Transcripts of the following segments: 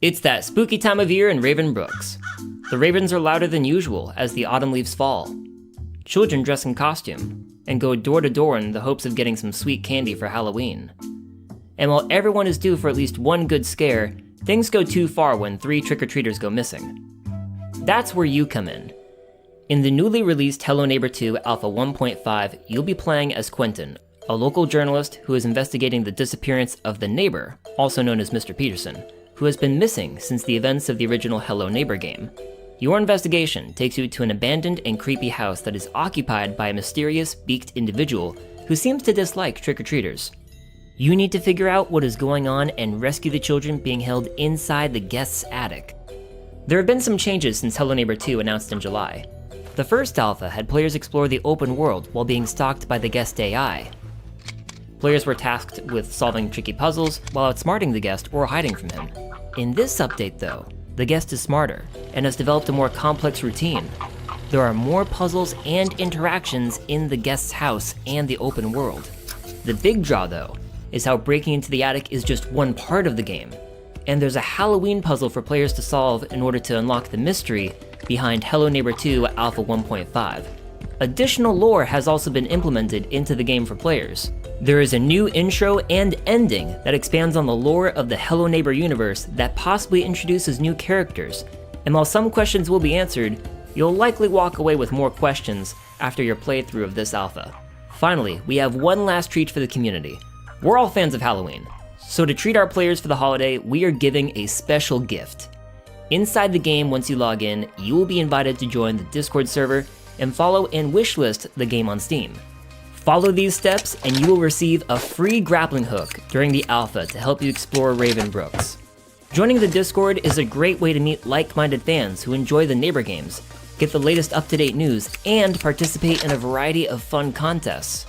It's that spooky time of year in Raven Brooks. The ravens are louder than usual as the autumn leaves fall. Children dress in costume and go door to door in the hopes of getting some sweet candy for Halloween. And while everyone is due for at least one good scare, things go too far when 3 trick-or-treaters go missing. That's where you come in. In the newly released Hello Neighbor 2 Alpha 1.5, you'll be playing as Quentin, a local journalist who is investigating the disappearance of the neighbor, also known as Mr. Peterson, who has been missing since the events of the original Hello Neighbor game. Your investigation takes you to an abandoned and creepy house that is occupied by a mysterious, beaked individual who seems to dislike trick-or-treaters. You need to figure out what is going on and rescue the children being held inside the guest's attic. There have been some changes since Hello Neighbor 2 announced in July. The first alpha had players explore the open world while being stalked by the guest AI. Players were tasked with solving tricky puzzles while outsmarting the guest or hiding from him. In this update though, the guest is smarter and has developed a more complex routine. There are more puzzles and interactions in the guest's house and the open world. The big draw though, is how breaking into the attic is just one part of the game. And there's a Halloween puzzle for players to solve in order to unlock the mystery behind Hello Neighbor 2 Alpha 1.5. Additional lore has also been implemented into the game for players. There is a new intro and ending that expands on the lore of the Hello Neighbor universe that possibly introduces new characters, and while some questions will be answered, you'll likely walk away with more questions after your playthrough of this alpha. Finally, we have one last treat for the community. We're all fans of Halloween, so to treat our players for the holiday, we are giving a special gift. Inside the game, once you log in, you will be invited to join the Discord server and follow and wishlist the game on Steam. Follow these steps and you will receive a free grappling hook during the alpha to help you explore Raven Brooks. Joining the Discord is a great way to meet like-minded fans who enjoy the neighbor games, get the latest up-to-date news, and participate in a variety of fun contests.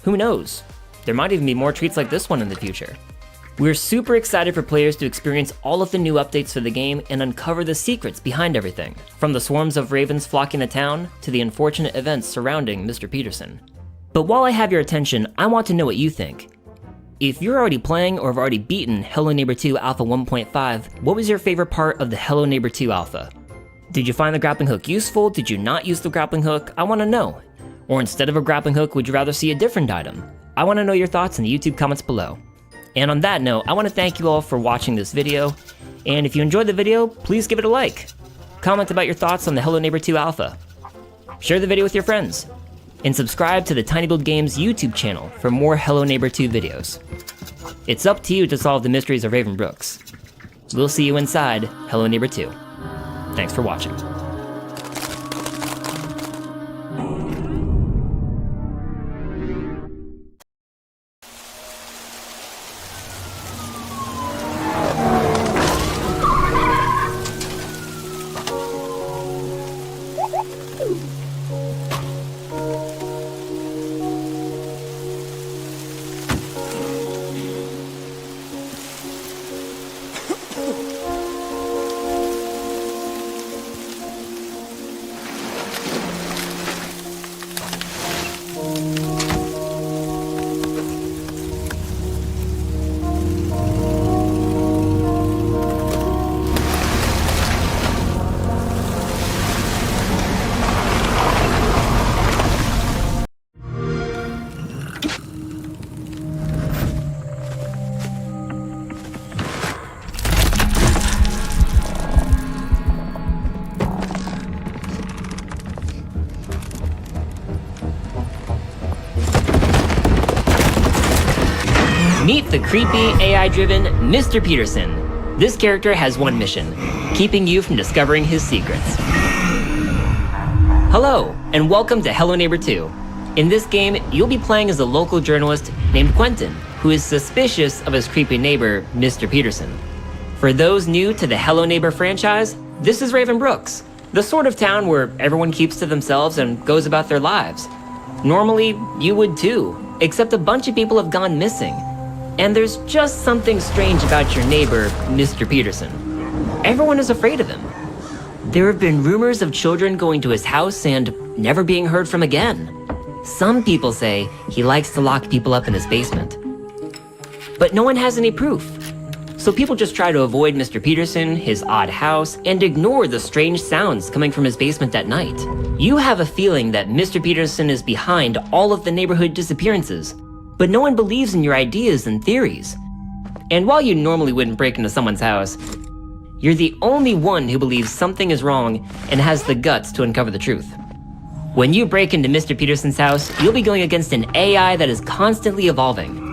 Who knows? There might even be more treats like this one in the future. We're super excited for players to experience all of the new updates for the game and uncover the secrets behind everything, from the swarms of ravens flocking to town to the unfortunate events surrounding Mr. Peterson. But while I have your attention, I want to know what you think. If you're already playing or have already beaten Hello Neighbor 2 Alpha 1.5, what was your favorite part of the Hello Neighbor 2 Alpha? Did you find the grappling hook useful? Did you not use the grappling hook? I want to know. Or instead of a grappling hook, would you rather see a different item? I want to know your thoughts in the YouTube comments below. And on that note, I want to thank you all for watching this video, and if you enjoyed the video, please give it a like. Comment about your thoughts on the Hello Neighbor 2 Alpha. Share the video with your friends, and subscribe to the Tiny Build Games YouTube channel for more Hello Neighbor 2 videos. It's up to you to solve the mysteries of Raven Brooks. We'll see you inside Hello Neighbor 2. Thanks for watching. Meet the creepy, AI-driven Mr. Peterson. This character has one mission, keeping you from discovering his secrets. Hello, and welcome to Hello Neighbor 2. In this game, you'll be playing as a local journalist named Quentin, who is suspicious of his creepy neighbor, Mr. Peterson. For those new to the Hello Neighbor franchise, this is Raven Brooks, the sort of town where everyone keeps to themselves and goes about their lives. Normally, you would too, except a bunch of people have gone missing. And there's just something strange about your neighbor, Mr. Peterson. Everyone is afraid of him. There have been rumors of children going to his house and never being heard from again. Some people say he likes to lock people up in his basement. But no one has any proof. So people just try to avoid Mr. Peterson, his odd house, and ignore the strange sounds coming from his basement at night. You have a feeling that Mr. Peterson is behind all of the neighborhood disappearances, but no one believes in your ideas and theories. And while you normally wouldn't break into someone's house, you're the only one who believes something is wrong and has the guts to uncover the truth. When you break into Mr. Peterson's house, you'll be going against an AI that is constantly evolving.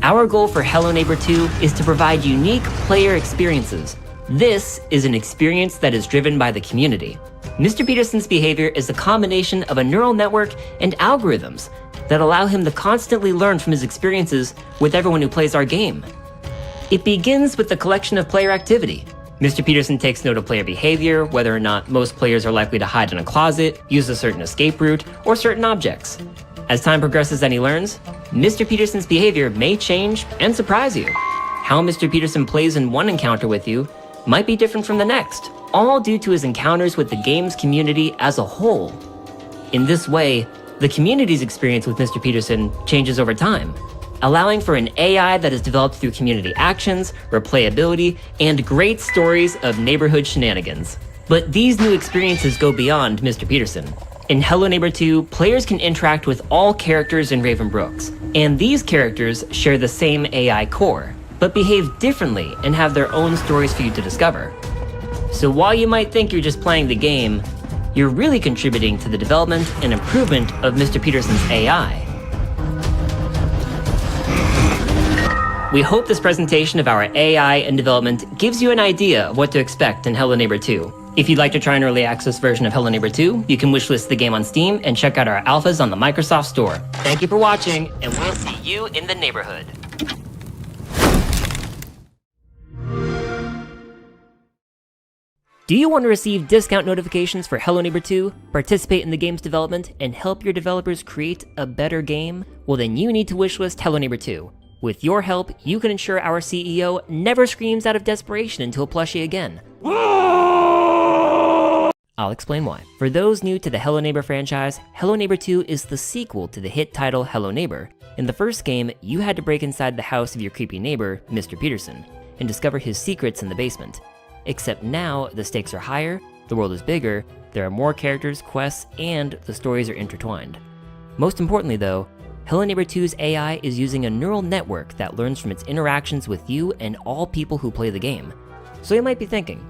Our goal for Hello Neighbor 2 is to provide unique player experiences. This is an experience that is driven by the community. Mr. Peterson's behavior is a combination of a neural network and algorithms that allow him to constantly learn from his experiences with everyone who plays our game. It begins with the collection of player activity. Mr. Peterson takes note of player behavior, whether or not most players are likely to hide in a closet, use a certain escape route, or certain objects. As time progresses and he learns, Mr. Peterson's behavior may change and surprise you. How Mr. Peterson plays in one encounter with you might be different from the next, all due to his encounters with the game's community as a whole. In this way, the community's experience with Mr. Peterson changes over time, allowing for an AI that is developed through community actions, replayability, and great stories of neighborhood shenanigans. But these new experiences go beyond Mr. Peterson. In Hello Neighbor 2, players can interact with all characters in Raven Brooks, and these characters share the same AI core, but behave differently and have their own stories for you to discover. So while you might think you're just playing the game, you're really contributing to the development and improvement of Mr. Peterson's AI. We hope this presentation of our AI and development gives you an idea of what to expect in Hello Neighbor 2. If you'd like to try an early access version of Hello Neighbor 2, you can wishlist the game on Steam and check out our alphas on the Microsoft Store. Thank you for watching, and we'll see you in the neighborhood. Do you want to receive discount notifications for Hello Neighbor 2, participate in the game's development, and help your developers create a better game? Well, then you need to wishlist Hello Neighbor 2. With your help, you can ensure our CEO never screams out of desperation into a plushie again. I'll explain why. For those new to the Hello Neighbor franchise, Hello Neighbor 2 is the sequel to the hit title Hello Neighbor. In the first game, you had to break inside the house of your creepy neighbor, Mr. Peterson, and discover his secrets in the basement. Except now, the stakes are higher, the world is bigger, there are more characters, quests, and the stories are intertwined. Most importantly though, Hello Neighbor 2's AI is using a neural network that learns from its interactions with you and all people who play the game. So you might be thinking,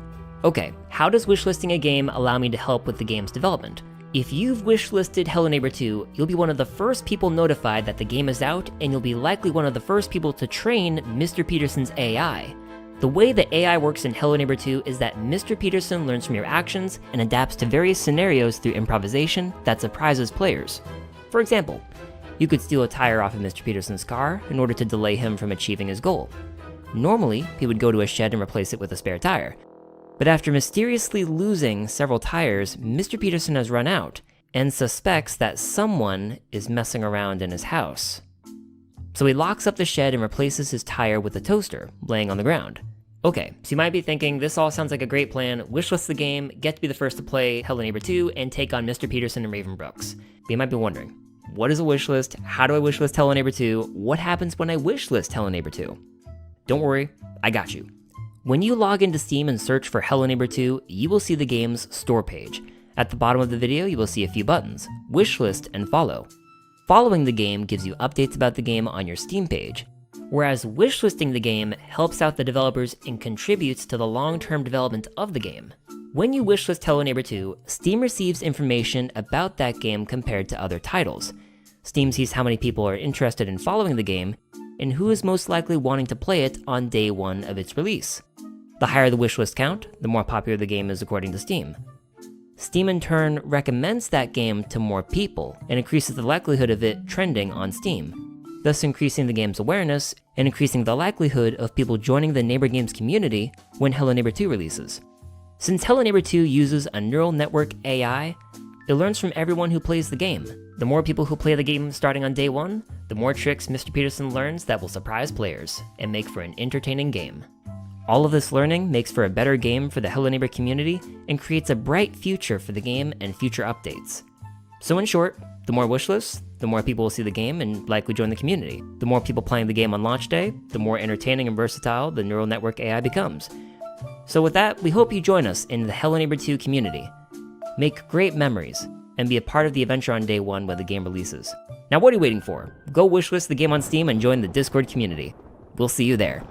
okay, how does wishlisting a game allow me to help with the game's development? If you've wishlisted Hello Neighbor 2, you'll be one of the first people notified that the game is out, and you'll be likely one of the first people to train Mr. Peterson's AI. The way the AI works in Hello Neighbor 2 is that Mr. Peterson learns from your actions and adapts to various scenarios through improvisation that surprises players. For example, you could steal a tire off of Mr. Peterson's car in order to delay him from achieving his goal. Normally, he would go to a shed and replace it with a spare tire. But after mysteriously losing several tires, Mr. Peterson has run out and suspects that someone is messing around in his house. So he locks up the shed and replaces his tire with a toaster, laying on the ground. Okay, so you might be thinking, this all sounds like a great plan, wishlist the game, get to be the first to play Hello Neighbor 2, and take on Mr. Peterson and Raven Brooks. But you might be wondering, what is a wishlist? How do I wishlist Hello Neighbor 2? What happens when I wishlist Hello Neighbor 2? Don't worry, I got you. When you log into Steam and search for Hello Neighbor 2, you will see the game's store page. At the bottom of the video, you will see a few buttons, wishlist and follow. Following the game gives you updates about the game on your Steam page, whereas wishlisting the game helps out the developers and contributes to the long-term development of the game. When you wishlist Hello Neighbor 2, Steam receives information about that game compared to other titles. Steam sees how many people are interested in following the game, and who is most likely wanting to play it on day one of its release. The higher the wishlist count, the more popular the game is according to Steam. Steam in turn recommends that game to more people and increases the likelihood of it trending on Steam, thus increasing the game's awareness and increasing the likelihood of people joining the Neighbor Games community when Hello Neighbor 2 releases. Since Hello Neighbor 2 uses a neural network AI, it learns from everyone who plays the game. The more people who play the game starting on day one, the more tricks Mr. Peterson learns that will surprise players and make for an entertaining game. All of this learning makes for a better game for the Hello Neighbor community and creates a bright future for the game and future updates. So in short, the more wishlists, the more people will see the game and likely join the community. The more people playing the game on launch day, the more entertaining and versatile the neural network AI becomes. So with that, we hope you join us in the Hello Neighbor 2 community. Make great memories, and be a part of the adventure on day one when the game releases. Now what are you waiting for? Go wishlist the game on Steam and join the Discord community. We'll see you there.